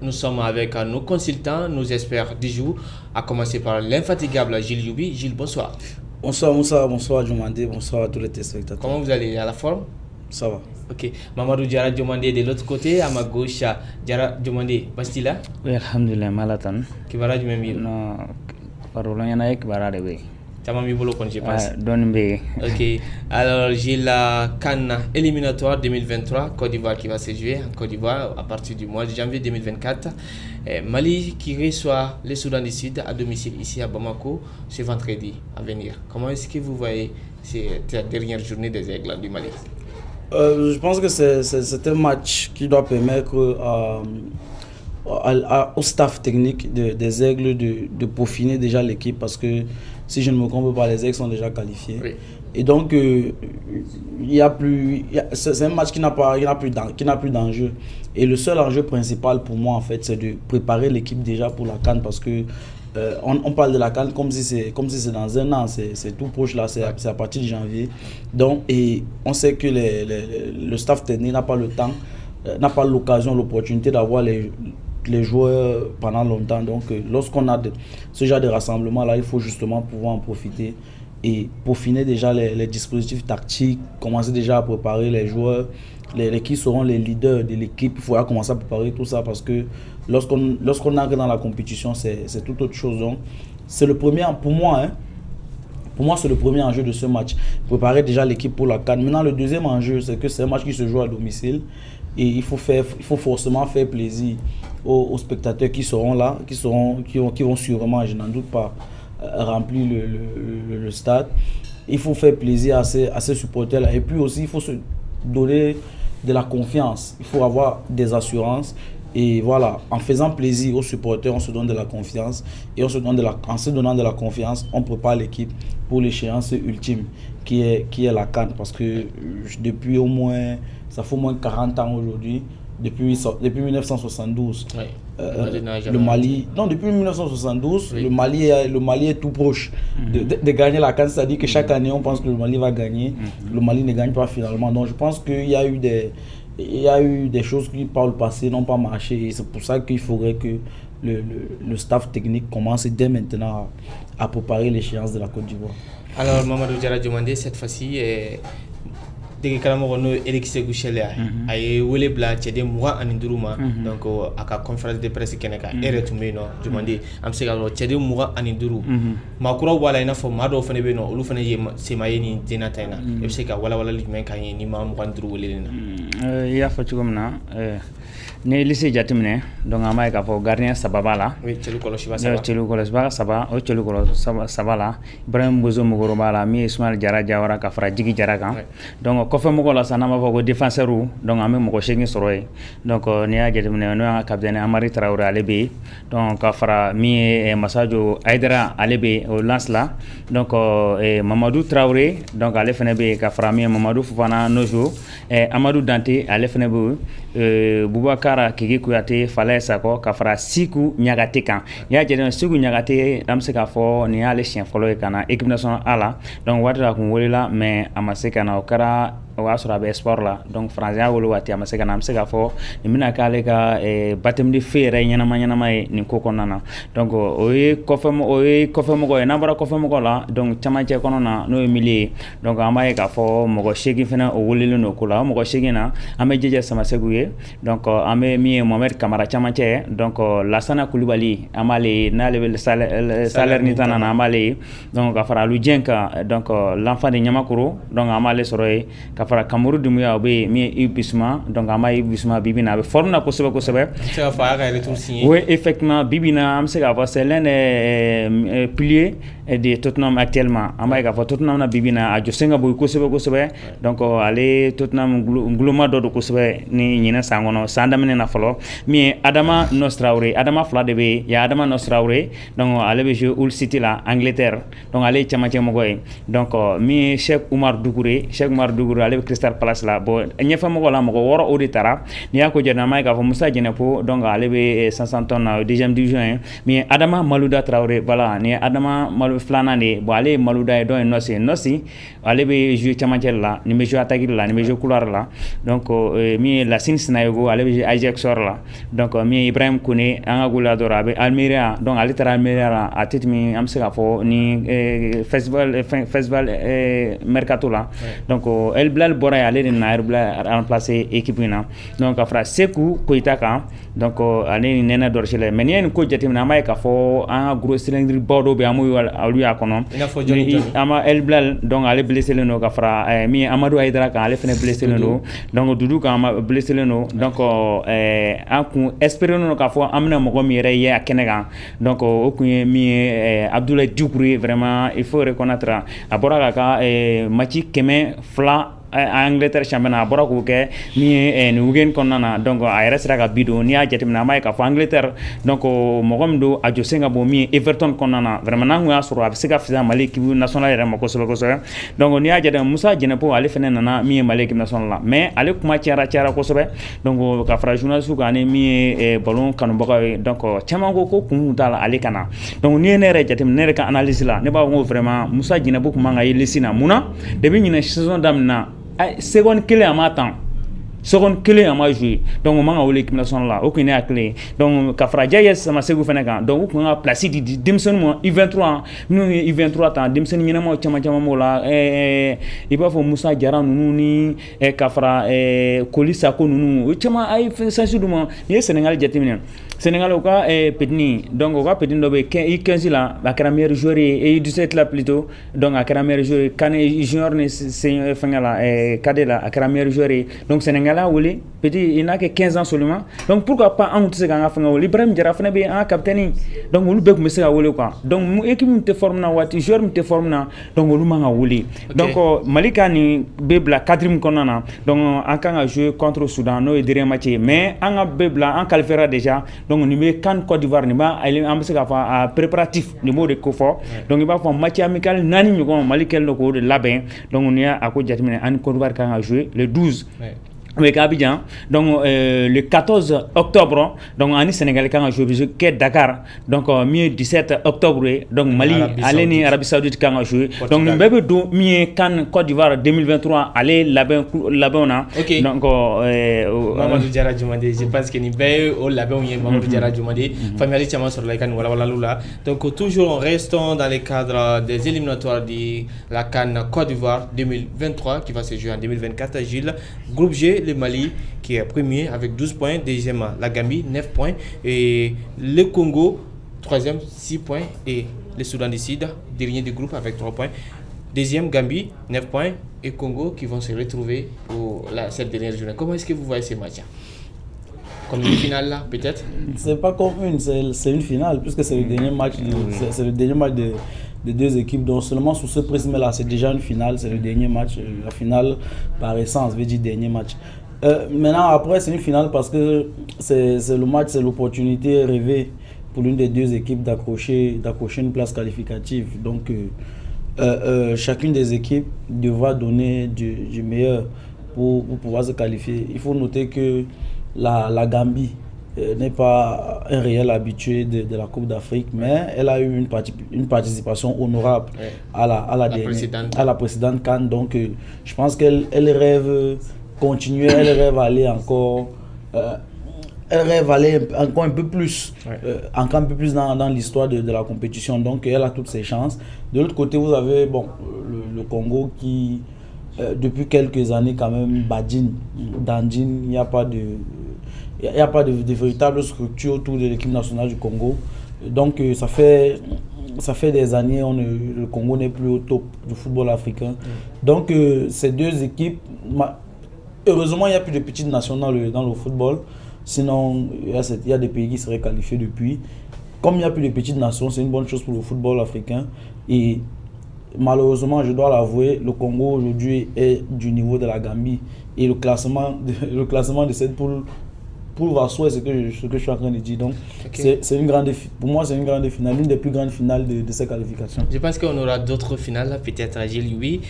Nous sommes avec nos consultants, nos experts du jour, à commencer par l'infatigable Gilles Youbi. Gilles, bonsoir. Bonsoir Diomandé, bonsoir à tous les téléspectateurs. Comment vous allez? À la forme? Ça va. Ok. Mamadou Diarra Diomandé de l'autre côté, à ma gauche, Diarra Diomandé. Bastila? Oui, alhamdulillah, malatan. Kibara du même Non, parole, il y en a qui va de Tamami Bolo, quand je pense. Ok. Alors, j'ai la Cannes éliminatoire 2023, Côte d'Ivoire qui va se jouer en Côte d'Ivoire à partir du mois de janvier 2024. Mali qui reçoit le Soudan du Sud à domicile ici à Bamako ce vendredi à venir. Comment est-ce que vous voyez cette dernière journée des Aigles du Mali? Je pense que c'est un match qui doit permettre au staff technique des Aigles de peaufiner déjà l'équipe, parce que si je ne me trompe pas, les Aigles sont déjà qualifiés. Oui. Et donc, c'est un match qui n'a plus d'enjeu. Et le seul enjeu principal pour moi, en fait, c'est de préparer l'équipe déjà pour la CAN, parce que on parle de la CAN comme si c'est dans un an, c'est tout proche là, c'est à partir de janvier. Donc, et on sait que le staff technique n'a pas le temps, n'a pas l'occasion, l'opportunité d'avoir les joueurs pendant longtemps. Donc, lorsqu'on a ce genre de rassemblement là, il faut justement pouvoir en profiter et peaufiner déjà les dispositifs tactiques, commencer déjà à préparer les joueurs, qui seront les leaders de l'équipe. Il faudra commencer à préparer tout ça, parce que lorsqu'on entre dans la compétition, c'est tout autre chose. Donc, c'est le premier, pour moi, c'est le premier enjeu de ce match. Préparer déjà l'équipe pour la CAN. Maintenant, le deuxième enjeu, c'est que c'est un match qui se joue à domicile. Et il faut forcément faire plaisir aux spectateurs qui seront là, qui vont sûrement, je n'en doute pas, remplir le stade. Il faut faire plaisir à ces supporters-là. Et puis aussi, il faut se donner de la confiance. Il faut avoir des assurances. Et voilà, en faisant plaisir aux supporters, on se donne de la confiance. Et en se donnant de la confiance, on prépare l'équipe pour l'échéance ultime, qui est la CAN. Parce que depuis ça fait au moins 40 ans aujourd'hui, depuis 1972, Oui. le Mali, non, depuis 1972, oui. le Mali est tout proche de gagner la CAN. C'est-à-dire que chaque année, on pense que le Mali va gagner. Le Mali ne gagne pas finalement. Donc je pense qu'il y a eu des choses qui par le passé n'ont pas marché, et c'est pour ça qu'il faudrait que le staff technique commence dès maintenant à préparer l'échéance de la Côte d'Ivoire. Alors, Mamadou Diarra Diomandé, cette fois-ci, dès que nous élection Gouchelia, aye wele bla cede muga ani duruma, donc aka conférence de presse keneka ere tumbe no Diomandé am se galo cede muga ani duru makura wala ina fo mado fane be no olu fane je semaye ni dinatayna e se ka wala li men kan ni ma muga duru wele na ya fa cugomna ne lycée jatimne donc amay ka fo gardien sababa la oui celu koloshi ba saba celu koloshi ba saba o celu koloshi saba la Ibrahim Bozo Mogoro bala mi Ismail Diarra Diawara ka fara Jigi Diarra kan donc ko fe mogo la sana ma fo défenseur donc amé mogo chegi soroy donc ne ya jatimne no ya capitaine Amari Traoré alebe donc ka fara mi Massadio Aidara alebe o lance la donc Mamadou Traoré donc ale fene be ka fara mi Mamadou Fofana Nojo Amadou Dante ale fene be Boubacara Kiki Kouyaté Falaye Sako ka fara Siku Niagate kan ya jere Siku Niagate am se ka fo ni ale chien folo e kana équipe nationale ala donc watra ko wolila mais amase kana o kara o asura be sport la donc français wolo wati amase kana am se ka fo ni mina kale ka batem di fere nyama ni koko nana donc oye kofem mo ko na bara kofem ko la donc chamache kono na no emili donc amaye ka fo mo ko shegi fena o wolilo no kula mo ko shegi na ame jeje sama seguye donc ame mi Mohamed Kamara chamache donc Lassana Koulibaly amale na le salaire ni tanana amale donc ka fara Lujenka donc l'enfant de Nyamakuru donc amale soroy ka fara Kamuru Dumbuya be mi Ibisma donc ama Ibisma bibina be forme na kosebe ça fa ga retour signé. Oui, effectivement bibina am se ka fo c'est l'un des piliers de Tottenham actuellement ama ka fo Tottenham na bibina a josenga boy kosebe donc ale Tottenham gloma do kosebe ni nyina sangono sandamene na folo mi Adama Nostraoré Adama Flade be ya Adama Nostraoré donc ale be jouer Hull City la Angleterre donc ale chamache mogoy donc mi Cheikh Oumar Doucouré ale Crystal Palace la bon ñefa mo la mo woro o de tara ni ya ko jena may ka fo Moussa Djenepo donc ale be 500 tonnes deuxième division mais Adama Malouda Traoré voilà ni Adama Malou Flanane bon ale Malouda e don Nossi ale be jouer chamantel la ni me jouer attaque la ni me jouer couloir la donc mi la Sinayogo ale be Ajax or la donc mi Ibrahim Kouné anga gola dorabe Almeria donc ale tara Almeria a titmi am se ka fo ni festival mercato là donc El Blal Bora ale ni na Blal remplacer équipe na donc afra Sekou Koita kan donc ale ni nena dorchele mais ni en ko jati na may ka fo en gros cylindre bodo be amu alu ya kono ama El Blal donc ale blessé le no ka fra mi Amadou Aïdara kan ale fene blessé le no donc Doudou kan ma blessé le no donc en ku espérer no ka fo amna mo ko mi re ya Kenegan donc o ku mi Abdoulaye Dioukri vraiment il faut reconnaître abora ka match keme fla Angleterre championnat bora ko ke mi en wugen konnana donc a resra ka bido ni a jetimna may ka fa Angleterre donc mogom do a josenga bo mi Everton konnana vraiment nangu asuro absika fiza maliki national era mako solo donc ni a jedem Moussa Djenepo ale fene nana mi maliki national la mais ale kuma tiara ko sobe donc ka fra journaliste ko ane mi ballon kanu baka donc chama ko kun dala ale kana donc ni ne re jetim ne ka analyse la ne ba ngo vraiment Moussa Djenepo kuma nga yelesina muna debi ni saison damna seconde clé à matin seconde clé à ma jouer donc on m'a envoyé l'équipe nationale là aucune est clé donc Kafra Jayes sama segu fenekan donc on a placé di Dimson mo U23 nous U23 temps Dimson nyina mo chama mo la il va faut Moussa Diarra nunu ni Kafra Kolisa ko nunu chama ay sensilement ni Sénégal jetimine Sénégal au cas petni donc au cas petni do be 15 là la meilleur joueur et 17 là plutôt donc la meilleur joueur kan junior ne c'est fengala cadet là la meilleur joueur donc Sénégal là petit il n'a que 15 ans seulement donc pourquoi pas en tout ce ganga fenga Ibrahim Diarra fene be en capitaine donc lu be ko message wole quoi donc mu équipe te forme na wati joueur te forme na donc lu manga woli donc Malika ni bebla 4e konana donc en kan jouer contre Soudan no e dernier match mais en bebla en qualifiera déjà donc ni me kan Côte d'Ivoire ni ba ay am se ka fa préparatif ni mo de ko fo donc il va faire match amical nani ni ko Malikel no ko de labin donc ni a ko jatmine en Côte d'Ivoire kan jouer le 12 avec Abidjan donc le 14 octobre donc en Sénégal quand on joue que Dakar donc mi 17 octobre donc Mali allez Arabie Saoudite quand on joue donc nous bébé do mi kan Côte d'Ivoire 2023 aller là-bas donc Mamadou Diarra Dioumandé je pense que ni bé au là-bas Mamadou Diarra Dioumandé famille chama sur la CAN voilà lula donc toujours en restant dans les cadres des éliminatoires de la CAN Côte d'Ivoire 2023 qui va se jouer en 2024 Gilles groupe G le Mali qui est premier avec 12 points, deuxième la Gambie 9 points et le Congo troisième 6 points et le Soudan du Sud dernier du groupe avec 3 points, deuxième Gambie 9 points et Congo qui vont se retrouver pour cette dernière journée. Comment est-ce que vous voyez ces matchs? Comme une finale là peut-être? C'est pas comme une, c'est une finale puisque c'est le dernier match, c'est le dernier match de deux équipes, donc seulement sous ce prisme là c'est déjà une finale, c'est le dernier match, la finale par essence veut dire dernier match. Maintenant après c'est une finale parce que c'est le match, c'est l'opportunité rêvée pour l'une des deux équipes d'accrocher une place qualificative, donc chacune des équipes devra donner du meilleur pour pouvoir se qualifier. Il faut noter que la Gambie n'est pas un réel habitué de la Coupe d'Afrique, mais elle a eu une participation honorable à la précédente CAN. Donc je pense qu'elle rêve continuer, elle rêve aller encore, encore un peu plus, encore un peu plus dans l'histoire de la compétition. Donc elle a toutes ses chances. De l'autre côté, vous avez le Congo qui depuis quelques années quand même badine, il n'y a pas de véritable structure autour de l'équipe nationale du Congo. Donc ça fait des années le Congo n'est plus au top du football africain. Donc ces deux équipes, heureusement il n'y a plus de petites nations dans le football. Sinon il y a des pays qui seraient qualifiés depuis. Comme il n'y a plus de petites nations, c'est une bonne chose pour le football africain. Et malheureusement, je dois l'avouer, le Congo aujourd'hui est du niveau de la Gambie. Et le classement de cette poule pour Vasso, c'est ce que je suis en train de dire. Donc, c'est une grande, pour moi, c'est une grande finale, l'une des plus grandes finales de ces qualifications. Je pense qu'on aura d'autres finales, peut-être à Gilles, oui.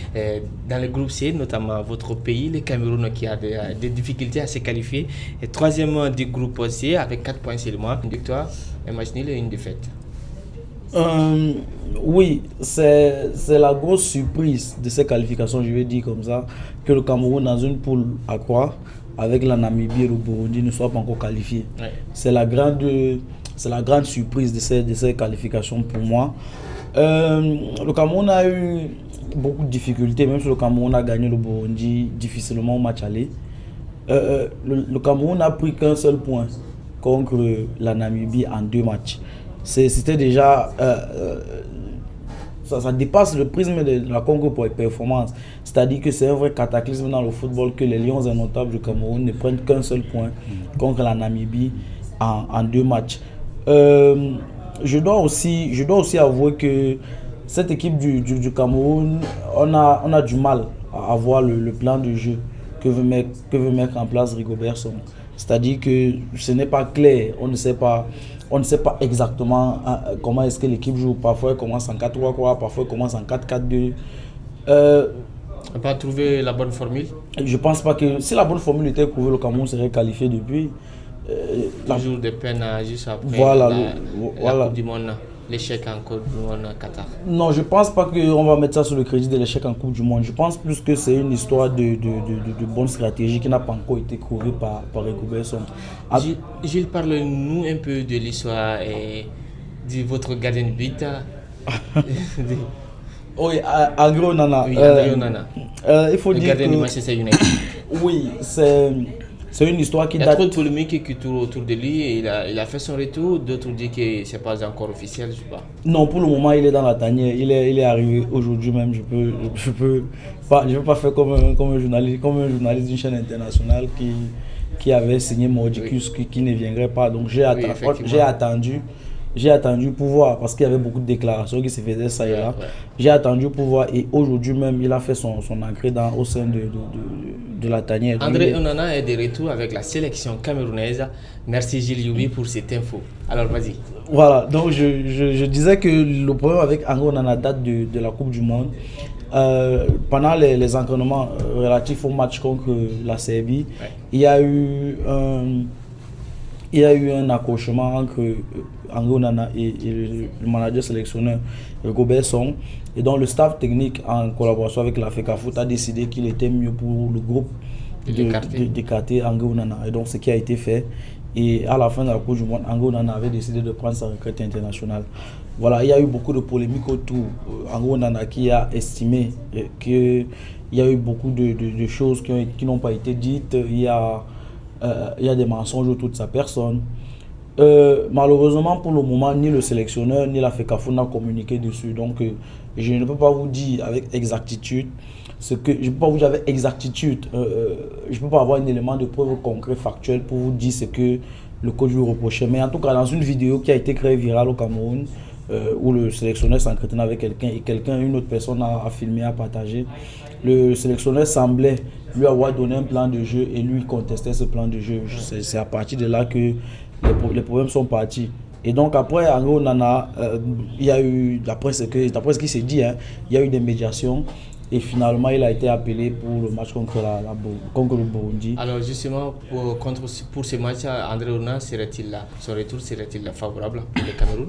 Dans le groupe C, notamment votre pays, le Cameroun, qui a des difficultés à se qualifier. Et troisième du groupe C, avec 4 points seulement, une victoire, un match nul et une défaite. Oui, c'est la grosse surprise de ces qualifications, je vais dire comme ça, que le Cameroun, dans une poule à quoi, avec la Namibie et le Burundi, ne soit pas encore qualifié. Ouais. C'est la grande surprise de ces qualifications pour moi. Le Cameroun a eu beaucoup de difficultés, même si le Cameroun a gagné le Burundi difficilement au match aller. Le Cameroun n'a pris qu'un seul point contre la Namibie en 2 matchs. C'était déjà ça dépasse le prisme de la concours pour les performances. C'est-à-dire que c'est un vrai cataclysme dans le football que les Lions indomptables du Cameroun ne prennent qu'un seul point contre la Namibie en 2 matchs. Je dois aussi avouer que cette équipe du Cameroun, on a du mal à avoir le plan de jeu que veut mettre en place Rigobert Song. C'est-à-dire que ce n'est pas clair, on ne sait pas exactement comment est-ce que l'équipe joue. Parfois elle commence en 4-3-3, parfois elle commence en 4-4-2. On n'a pas trouvé la bonne formule. Je pense pas que si la bonne formule était trouvée, le Cameroun serait qualifié depuis. Toujours des peines juste après la Coupe du Monde, l'échec en Coupe du Monde à Qatar. Non, je pense pas qu'on va mettre ça sur le crédit de l'échec en Coupe du Monde. Je pense plus que c'est une histoire de bonne stratégie qui n'a pas encore été trouvée par Rigobert Song. Gilles, parle-nous un peu de l'histoire et de votre gardien de but. Oui, André Onana. Oui, André Onana. Il faut dire gardien de Manchester United. Oui, c'est une histoire qui date. Il y a trop de polémiques qui tournent autour de lui. Et il a fait son retour. D'autres disent que ce n'est pas encore officiel. Je sais pas. Non, pour le moment, il est dans la tanière. Il est arrivé aujourd'hui même. Je peux pas faire comme un journaliste d'une chaîne internationale qui avait signé Mordicus, qui ne viendrait pas. Donc j'ai attendu pour voir, parce qu'il y avait beaucoup de déclarations qui se faisaient ça et là. Ouais. J'ai attendu pour voir et aujourd'hui même, il a fait son entrée au sein de la tanière. André Onana est de retour avec la sélection camerounaise. Merci Gilles Youbi pour cette info. Alors vas-y. Voilà, donc je disais que le problème avec André Onana date de la Coupe du Monde. Pendant les entraînements relatifs au match contre la Serbie, ouais. il y a eu un accrochement entre André Onana et le manager sélectionneur Rigobert Song. Et donc le staff technique, en collaboration avec la FECAFOOT, a décidé qu'il était mieux pour le groupe d'écarter André Onana. Et donc ce qui a été fait. Et à la fin de la Coupe du Monde, André Onana avait décidé de prendre sa retraite internationale. Voilà, il y a eu beaucoup de polémiques autour. André Onana qui a estimé qu'il y a eu beaucoup de choses qui n'ont pas été dites. Il y a des mensonges autour de sa personne. Malheureusement, pour le moment, ni le sélectionneur ni la FECAFOOT n'a communiqué dessus. Donc, je ne peux pas vous dire avec exactitude je ne peux pas vous dire avec exactitude. Je ne peux pas avoir un élément de preuve concret, factuel, pour vous dire ce que le coach lui reprochait. Mais en tout cas, dans une vidéo qui a été créée virale au Cameroun, où le sélectionneur s'entretenait avec quelqu'un et une autre personne a filmé, a partagé, le sélectionneur semblait lui avoir donné un plan de jeu et lui contestait ce plan de jeu. C'est à partir de là que les problèmes sont partis. Et donc après André Onana, il y a eu, d'après ce qui s'est dit, il y a eu des médiations et finalement il a été appelé pour le match contre le Burundi. Alors justement, pour ce match, André Onana son retour serait-il favorable pour le Cameroun?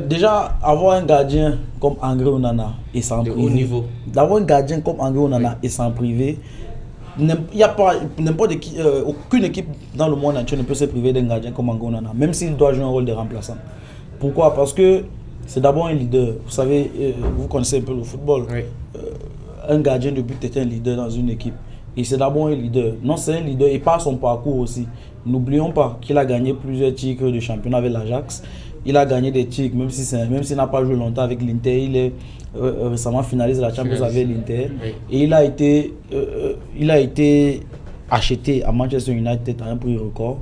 Déjà, avoir un gardien comme André Onana et sans privé. De haut niveau. D'avoir un gardien comme André Onana et sans privé, il n'y a pas aucune équipe dans le monde entier ne peut se priver d'un gardien comme André Onana, même s'il doit jouer un rôle de remplaçant. Pourquoi? Parce que c'est d'abord un leader. Vous savez, vous connaissez un peu le football. Oui. Un gardien de but est un leader dans une équipe. Et c'est d'abord un leader. Non, c'est un leader et par son parcours aussi. N'oublions pas qu'il a gagné plusieurs titres de championnat avec l'Ajax. Il a gagné des titres, même s'il n'a pas joué longtemps avec l'Inter. Il est récemment finaliste de la Champions avec l'Inter. Oui. Et il a été acheté à Manchester United à un prix record.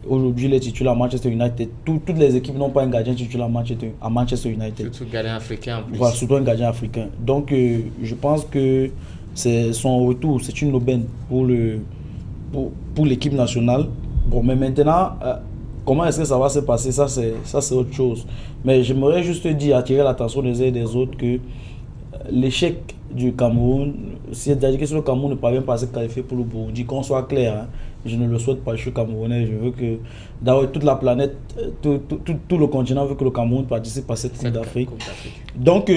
Aujourd'hui, il est titulaire à Manchester United. Toutes les équipes n'ont pas un gardien titulaire à Manchester United. Surtout un gardien africain en plus. Voilà, surtout un gardien africain. Donc, je pense que son retour, c'est une aubaine pour l'équipe nationale. Bon, mais maintenant, comment est-ce que ça va se passer? Ça, c'est autre chose. Mais j'aimerais juste dire, attirer l'attention des uns et des autres que l'échec du Cameroun, c'est-à-dire que si le Cameroun ne parvient pas à se qualifier pour le Burundi, qu'on soit clair, hein, je ne le souhaite pas, je suis Camerounais, je veux que d'abord toute la planète, tout le continent veut que le Cameroun participe à cette Coupe d'Afrique. Donc,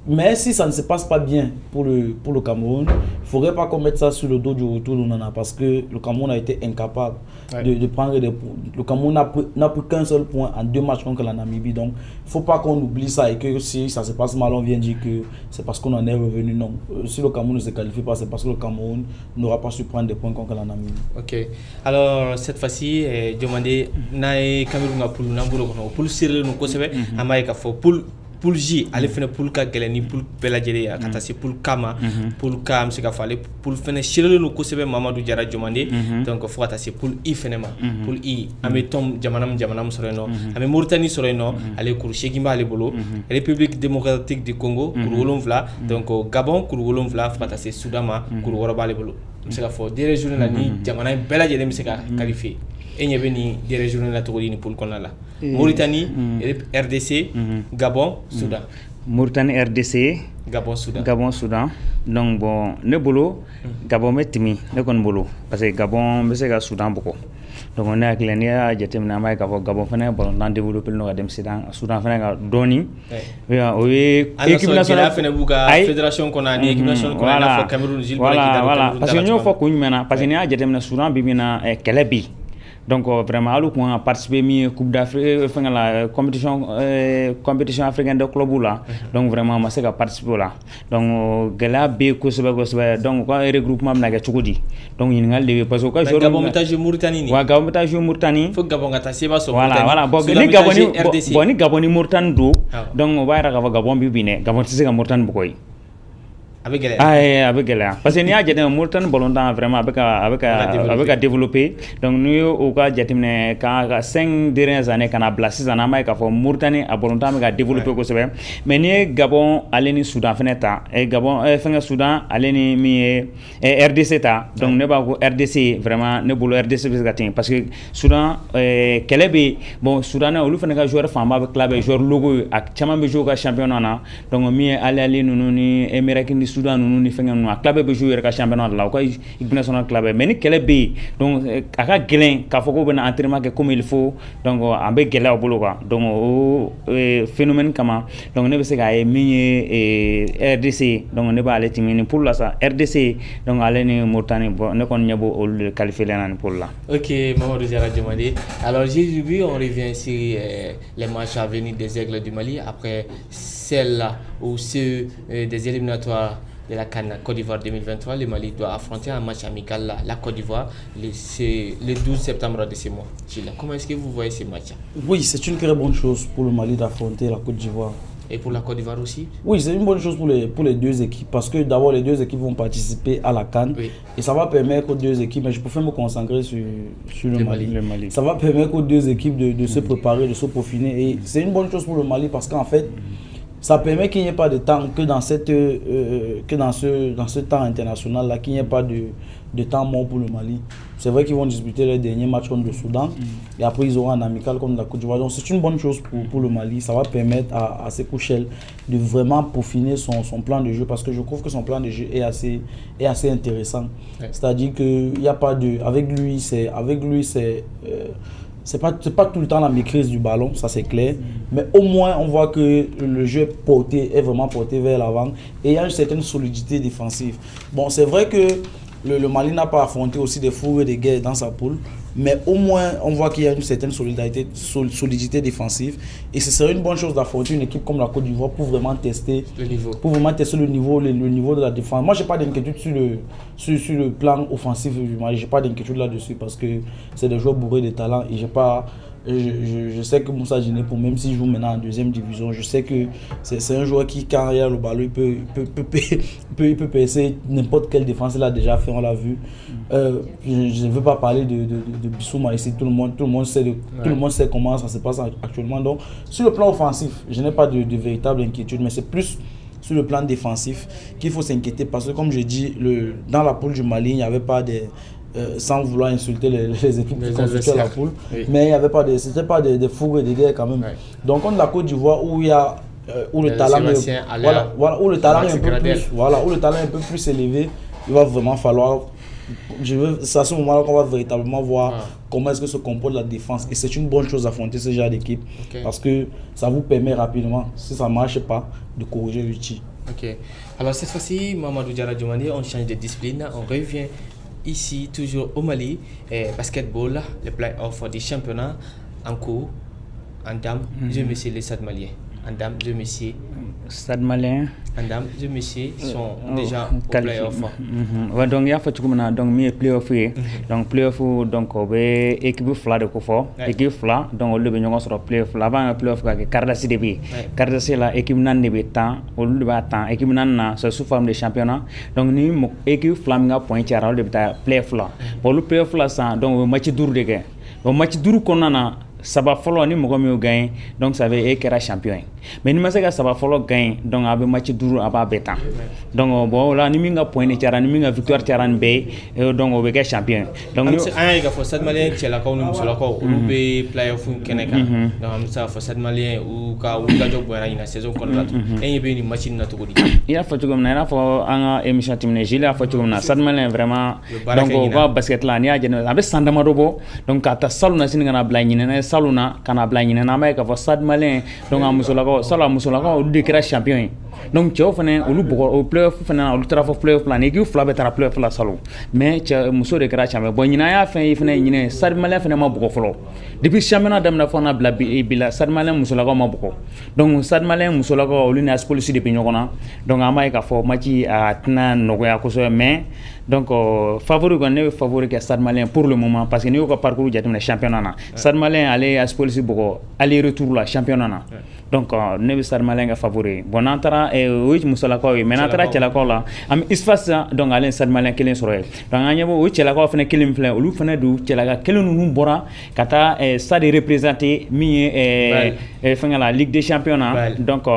mais si ça ne se passe pas bien pour le Cameroun, il ne faudrait pas qu'on mette ça sur le dos du retour de Nana parce que le Cameroun a été incapable de prendre des points. Le Cameroun n'a pris qu'un seul point en 2 matchs contre la Namibie. Donc, il ne faut pas qu'on oublie ça et que si ça se passe mal, on vient dire que c'est parce qu'on en est revenu. Non. Si le Cameroun ne se qualifie pas, c'est parce que le Cameroun n'aura pas su prendre des points contre la Namibie. Ok. Alors, cette fois-ci, je demandais, nae Cameroun pour le Nambouro, pour le Cyril, nous concevons, Amaïka, pour J, aller faire pour K, Galani, pour Beladjere, Katasi, pour Kama, pour Kam, c'est qu'à faire pour faire Cyril, nous concevons Mamadou Diarra demandé, donc il faut attacher pour I Fenema, pour I, Amé Tom, Jamanam Soreno, Amé Mauritanie Soreno, aller pour Chegimba, aller Bolo, République démocratique du Congo, pour Wolonvla, donc Gabon, pour Wolonvla, faut attacher Soudama, pour Woroba, aller Bolo. C'est qu'à faire des régions là, ni Jamanam Beladjere, c'est qu'à qualifier. Et il y avait des régions là pour le Konala. Mauritanie, RDC, Gabon, Soudan. Mauritanie, RDC, Gabon, Soudan. Donc bon, ne bolo, Gabon met timi, ne kon bolo, parce que Gabon me c'est Soudan beaucoup. Donc on est avec l'année, j'ai terminé avec Gabon, on bon, on a développé le nord de Soudan, on a Doni. Oui, équipe nationale, fédération qu'on a, équipe nationale qu'on a, Cameroun, Gilles. Voilà, parce que nous faut qu'on y mène, parce que nous j'ai terminé Soudan, bibina Kelebi. Donc vraiment à l'occasion participer mi Coupe d'Afrique la compétition africaine de club là. Donc vraiment ma c'est qu'à participer là. Donc gala be ko donc quoi regroupement na ga chukudi. Donc il ngal lewe parce que Gabon métage Mauritanie. Wa Gabon métage Mauritanie. Faut Gabon ngata seba so. Voilà bon ni Gabon ni Gabon ni Mauritanie do. Donc on va ra Gabon bi bine Gabon c'est ga Mauritanie bu koy. Avec elle. Avec elle. Parce que nous avons Mauritanie volontaire vraiment avec développer. Donc nous au cas j'ai quand 5 dernières années quand a blessé en Amérique pour Mauritanie a volontaire avec développer quoi c'est. Mais nous Gabon aller ni Soudan fenêtre et Gabon fin Soudan aller ni mi RDC ta. Donc ne pas RDC vraiment ne bolo RDC parce que Soudan Kelebe bon Soudan au lieu de jouer femme avec club joueur logo a chama jouer championnat na. Donc mi aller nous ni Américain Soudan nous ni fenga nous club be jouer ka championnat là ko équipe nationale club mais ni kele be donc aka gelen ka foko bena entraînement comme il faut donc ambe gela bolo quoi donc phénomène kama donc ne be se ga mi RDC donc ne ba aller timini pour la ça RDC donc aller ni Mauritanie ne kon nyabo au qualifier l'année pour là. OK Mamadou Diarra Diomandé. Alors j'ai vu on revient sur les matchs à venir des Aigles du Mali après celle-là ou ceux des éliminatoires de la CAN Côte d'Ivoire 2023, le Mali doit affronter un match amical la Côte d'Ivoire le 12 septembre de ce mois. Comment est-ce que vous voyez ces matchs? Oui, c'est une très bonne chose pour le Mali d'affronter la Côte d'Ivoire. Et pour la Côte d'Ivoire aussi? Oui, c'est une bonne chose pour les deux équipes parce que d'abord les deux équipes vont participer à la CAN et ça va permettre aux deux équipes, mais je préfère me concentrer sur le Mali. Ça va permettre aux deux équipes de se préparer, de se peaufiner et c'est une bonne chose pour le Mali parce qu'en fait, ça permet qu'il n'y ait pas de temps que dans ce temps international là, qu'il n'y ait pas de temps mort pour le Mali. C'est vrai qu'ils vont disputer le dernier match contre le Soudan et après ils auront un amical contre la Côte d'Ivoire. Donc c'est une bonne chose pour le Mali. Ça va permettre à Sékou Chel de vraiment peaufiner son plan de jeu parce que je trouve que son plan de jeu est assez intéressant. C'est-à-dire qu'il n'y a pas de... Avec lui, c'est pas tout le temps la maîtrise du ballon, ça c'est clair. Mais au moins, on voit que le jeu est vraiment porté vers l'avant. Et il y a une certaine solidité défensive. Bon, c'est vrai que le Mali n'a pas affronté aussi des fourrures de guerre dans sa poule. Mais au moins, on voit qu'il y a une certaine solidité défensive. Et ce serait une bonne chose d'affronter une équipe comme la Côte d'Ivoire pour vraiment tester le niveau. Pour vraiment tester le niveau de la défense. Moi, je n'ai pas d'inquiétude sur le plan offensif du Mali. Je n'ai pas d'inquiétude là-dessus parce que c'est des joueurs bourrés de talent. Et je sais que Moussa Djinépo, même s'il joue maintenant en deuxième division, je sais que c'est un joueur qui, quand il a le ballon, il peut percer n'importe quelle défense. Il a déjà fait, on l'a vu. Je ne veux pas parler de Bissouma ici, tout le monde sait comment ça se passe actuellement. Donc, sur le plan offensif, je n'ai pas de véritable inquiétude, mais c'est plus sur le plan défensif qu'il faut s'inquiéter parce que, comme je dis, dans la poule du Mali, il n'y avait pas sans vouloir insulter les équipes qui constituent la poule, oui. mais il n'y avait pas de, c'était pas des fougues et des guerres quand même. Donc contre la Côte d'Ivoire où il y a où le talent est, où le talent est un peu plus, où le talent est un peu plus élevé, il va vraiment falloir, c'est à ce moment-là qu'on va véritablement voir comment est-ce que se comporte la défense, et c'est une bonne chose d'affronter ce genre d'équipe parce que ça vous permet rapidement, si ça ne marche pas, de corriger le tir. Ok. Alors cette fois-ci, Mamadou Diarra Diomaye, on change de discipline, on revient ici toujours au Mali, basketball, les play-offs des championnats en cours, en dames, je me suis les Stade Malien. En dames, je me suis Stade Malien. En dames, je me suis sont déjà au play-off. Donc il y a fait donc mi play-off donc play-off donc on be équipe fla de ko fo équipe fla donc le be ñongo soro play-off la ba play-off ka cardasi de bi cardasi la équipe nan de be temps o lu ba temps équipe nan na sous forme de championnat donc ni équipe fla nga point tiara le beta play-off la pour le play-off la ça donc match dur de ke donc match dur konana saba folo ni mogo mi gagne donc ça veut être champion mais ni ma se ka saba folo gagne donc abe match duru aba betan donc bon là ni minga point ni tiara ni minga victoire tiara be donc o be ka champion donc an ga fo Stade Malien ci la ko ni musula ko o be playoff keneka donc am sa fo Stade Malien ou ka ou ga jog boyana ina saison kon la en yebe ni match na to ko di ya fo tugum na fo an émission timne jila fo tugum na Stade Malien vraiment donc o va basket la ni a jeno abe sandama dobo donc ata saluna singa na bla nyina saluna kana bla nyina na ma ka fo Stade Malien donc amusula ko sala musula ko de kra champion donc tu fane olu bogo au playoff fane olu tra fo playoff plan équipe fla betara playoff la salo mais tu muso de kra champion bon nyina ya fin fane nyine Stade Malien fane ma bogo folo depuis championnat damna fona bla bila Stade Malien musula ko ma bogo donc Stade Malien musula ko olu ni aspolisi de pinyokona donc ama ka fo machi atna nogoya ko so mais donc favori ko ne favori ke Stade Malien pour le moment parce que ni ko parcours jatum championnat na Stade Malien aller aspolisi bogo aller retour la championnat na donc ne Stade Malien ga favori bon antara oui musala ko mais antara cela ko la am espace donc aller Stade Malien kelen soro donc anyabo oui cela ko fene kelen flen olu fene du cela ga kelen nu bora kata stade représenter mi fenga la Ligue des Champions donc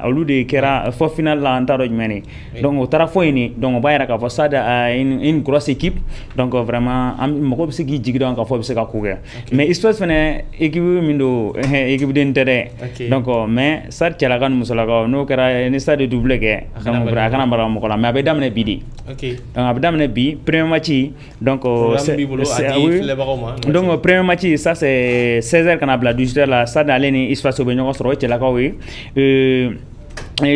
olu de kera fo final la antaro meni donc tara fo ini donc bayra ka fo stade une grosse équipe donc vraiment am mako bi sigi jigi donc fo bi sega kuge mais espace fene équipe mindo équipe d'intérêt donc mais ça cela kan musala ko no kera ni stade double ke donc bra kana bara mo la mais abe damne bidi donc abe damne bi premier match donc donc premier match ça c'est 16h kana bla 18h la stade aleni espace be nyoko soro cela ko wi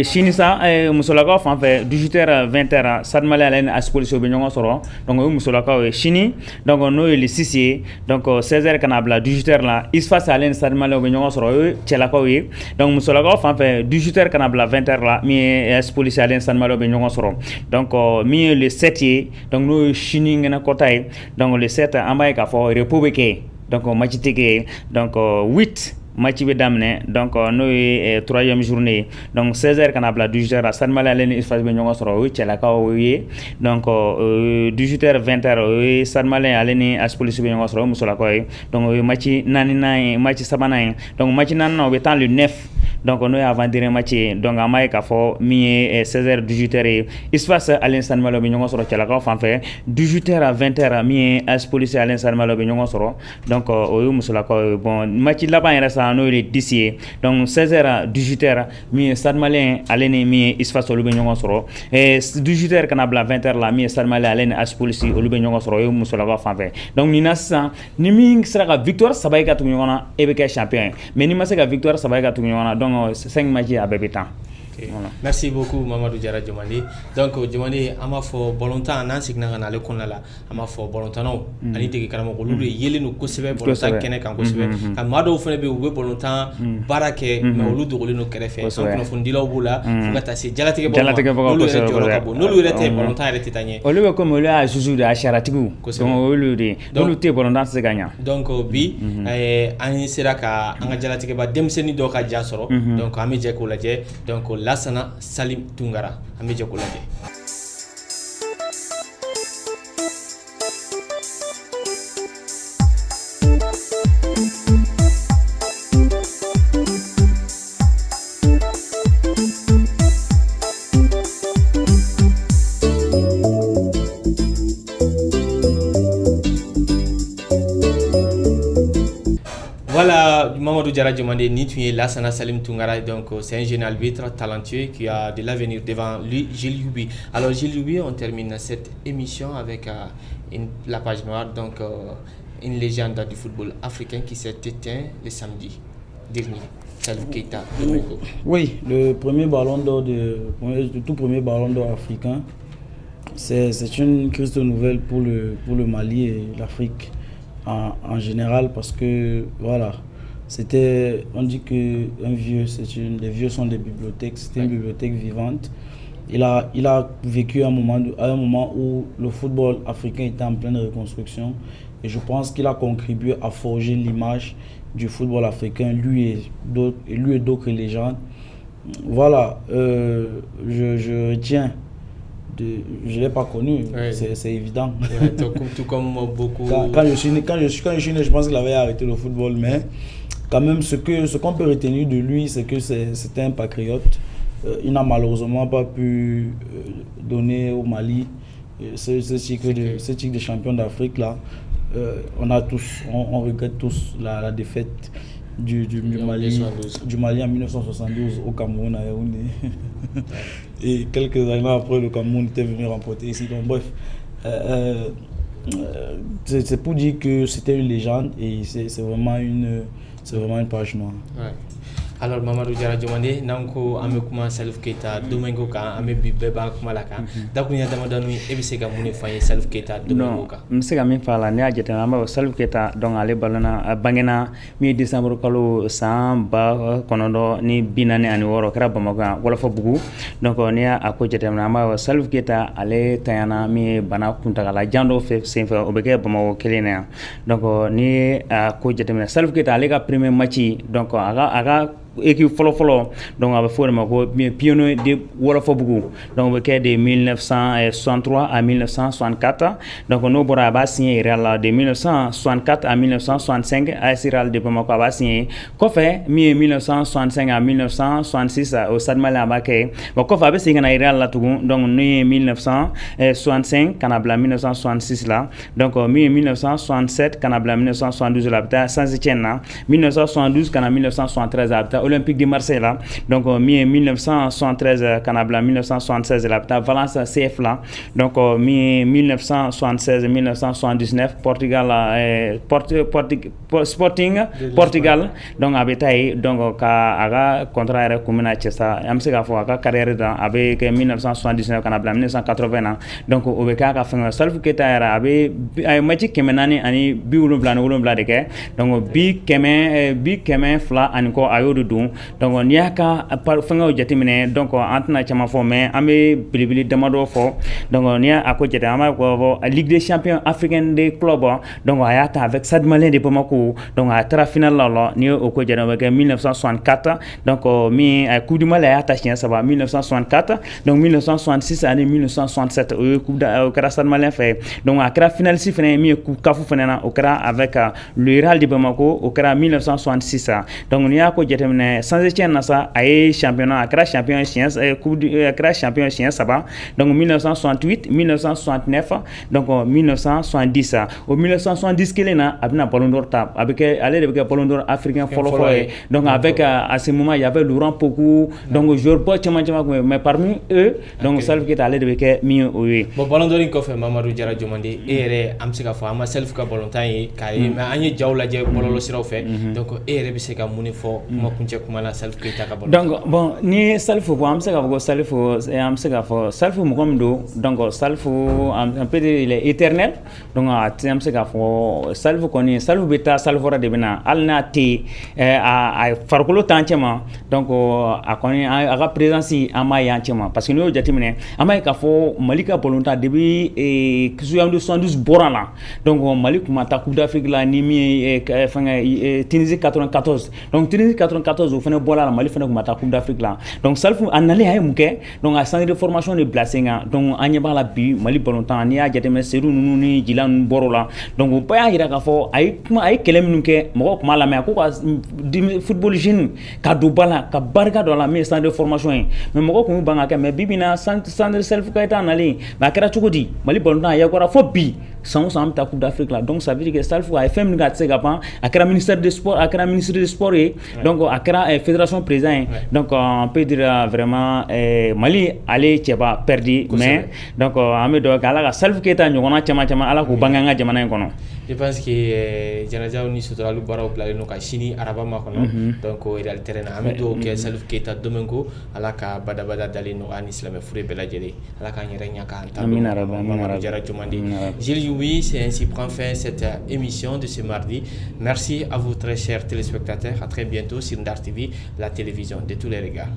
Chini ça musolaka fan fait 18h 20h Stade Malien allen aspolisi be nyongo soro donc musolaka Chini donc no le 6 donc 16h kanabla 18h là isface allen Stade Malien be nyongo soro chelaka wi donc musolaka fan fait 18h kanabla 20h là mi aspolisi allen Stade Malien be nyongo soro donc mi le 7 donc no Chini ngena kotay donc le 7 amay ka fo republique donc match teke donc 8 match be damne donc no e 3e journée donc 16h kanabla 18h à Stade Malien len espace be nyongo soro wi cela ka wi donc 18h 20h wi Stade Malien aleni as police be nyongo soro musola ko donc match nani match sabana donc match nan no be temps le 9 donc no avant dernier match donc amay ka fo mi 16h 18h espace alen Stade Malien be nyongo soro cela ka fa fait 18h à 20h mi as police alen Stade Malien be nyongo soro donc o musola ko bon match là ba resta no le 10 donc 16h à 18h mi Stade Malien aleni mi espace lu be nyongo soro et 18h kanabla 20h la mi Stade Malien aleni as police lu be nyongo soro musola ko fa fait donc ni nasa ni mi sera victoire sabay ka tu nyona e be ka champion mais ni ma se ka victoire sabay ka tu nyona donc 5 matchs à Bébitan. Voilà. Merci beaucoup Mamadou Diarra Diomaye. Donc Diomaye ama fo bolontan nan signa na le konala ama fo bolontan no ani tege karamo ko lulu yele no kosebe bolontan kene kan kosebe amado fone be ube bolontan barake mais olu dogole no kerefe donc no fundila obula fugata se jalatege bo no lu rete bolontan rete tanye olu be comme olu a juju de acharatigu donc olu de olu te bolontan se gagna donc bi ani seraka anga jalatege ba demseni do ka jasoro donc ami je ko laje donc Lassana Salim Tungara amije kulaje Diarra Diomandé, ni tu es Lassana Salim Toungara, donc c'est un jeune arbitre talentueux qui a de l'avenir devant lui, Gilles Youbi. Alors Gilles Youbi, on termine cette émission avec la page noire, donc une légende du football africain qui s'est éteint le samedi dernier. Salif Keita. Oui, le premier ballon d'or, le tout premier ballon d'or africain, c'est une triste nouvelle pour le Mali et l'Afrique en général, parce que voilà, on dit que les vieux sont des bibliothèques, c'était une bibliothèque vivante. Il a vécu à un moment où le football africain était en pleine reconstruction, et je pense qu'il a contribué à forger l'image du football africain, lui et d'autres légendes. Voilà, je retiens. Je ne l'ai pas connu, c'est évident. Ouais, tout comme beaucoup. Quand je suis né, je pense qu'il avait arrêté le football, mais quand même, ce qu'on peut retenir de lui, c'est que c'était un patriote. Il n'a malheureusement pas pu donner au Mali ce titre de champion d'Afrique là. On regrette tous la défaite du Mali en 1972 au Cameroun à Yaoundé. Et quelques années après, le Cameroun était venu remporter ici. Donc bref, c'est pour dire que c'était une légende et c'est vraiment une page noire. Ouais. Alors Mamadou Diarra Diomandé, nanko ame kuma Salif Keita domengo ka ame bibeba kuma laka dakunya damadanu ebisega muni fanye Salif Keita domengo ka msega min fala ne ajete amba Salif Keita donc ale balana bangena mi décembre kalo samba konodo ni binane ani woro kara bamaga wala fa bugu donc ne ako jete amba Salif Keita ale tayana mi bana kuntagala jando fe senfa obeke bamago kelene donc ni ako jete Salif Keita ale ka premier match donc aga équipe folo donc avec forma ko pionnier de wolofa bugu donc de 1963 à 1964 donc no bora ba signé Real de 1964 à 1965 AS Real de Bamako ba signé ko fait 1965 à 1966 au Stade Malien Baké bon ko fa ba signé na Real la tugu donc ni 1965 canabla 1966 là donc 1967 canabla 1972 là Saint-Étienne 1972 canabla 1973 là Olympique de Marseille là donc 1973 Canabla 1976 là Valence CF là donc 1976 1979 Portugal Sporting Portugal donc abetaye donc ka aga contrat communal Chessa amse ga fo aga carrière dans avec 1979 Canabla 1980 donc obeka ka fin Salif Keita era abe ay match kemenani ani biwulum bla de ke donc bi kemen fla ani ko ayodo donc ni aka par fanga jatimine donc antna chama fo mais amé bilibili damado fo donc ni ako jeta ama ko Ligue des champions africaine des clubs donc ayata avec Stade Malien de Bamako donc à tra final là ni au ko jeta avec 1964 donc mi Coupe du Mali ayata chien ça va 1964 donc 1966 année 1967 Coupe de Stade Malien fait donc à tra final si fene mi Coupe Kafu fenena au kra avec le Real de Bamako au kra 1966 donc ni ako jeta Saint-Étienne nasa aye championnat akra champion science coupe akra champion science ça va donc 1968 1969 donc 1970 au 1970 kelena abina ballon d'or tab avec aller de ballon d'or africain follow donc avec à ce moment il y avait Laurent Pokou donc joueur pas chama mais parmi eux donc Salif Keita aller de mi oui bon ballon d'or ko fait Mamadou Diarra Diomandé ere amsika fo ama Salif ka ballon tan yi kay mais anye jawla je bololo siraw fait donc ere bi se ka muni fo ma kunche kuma la Salif Keita ka ballon donc bon ni Salif ko amse ka go Salif amse ka fo Salif mo komdo donc Salif un peu il est éternel donc amse ka fo Salif ko ni Salif beta Salif ra de bina alna ti a farkolo tanchema donc a koni a présence ama yanchema parce que nous jatimine ama ka fo Malika volonta depuis kizuyamdu 72 borala donc Malik mata Coupe d'Afrique la ni mi Tunisie 94 donc Tunisie 94 au fene bola la Mali fene mata Coupe d'Afrique là donc Salif anale ay muke donc à centre de formation de Blasenga donc anyeba la bi Mali volonta ni a jatimine seru nunu ni jilan borola donc pa ya hira ka fo ay kelem nuke mo ko mala me ko football jeune ka do bala ka barka do la mais centre de formation mais mo ko banga ka mais bibina centre Salif Keita anale ba kera chukudi Mali volonta ya ko ra fo bi sans ta Coupe d'Afrique là. Donc ça veut dire que Salfou a fait une gâte à créer ministère des Sports, à créer ministre des Sports et donc à créer fédération président. Donc on peut dire vraiment Mali allait pas perdu mais donc on me doit à la Salfou qui est à Nyona chama à la Kubanga jamana kono. Je pense que Jaraja ni sotra lu bara opla no ka chini araba ma kono donc o ida terrain amido ke Salif Keita domengo ala ka bada dali no an islam fure bela jeli ala ka nyere nya ka anta amina rabba Jaraja mandi Gilles Youi, c'est ainsi prend fin cette émission de ce mardi. Merci à vous très chers téléspectateurs, à très bientôt sur Ndar TV, la télévision de tous les regards.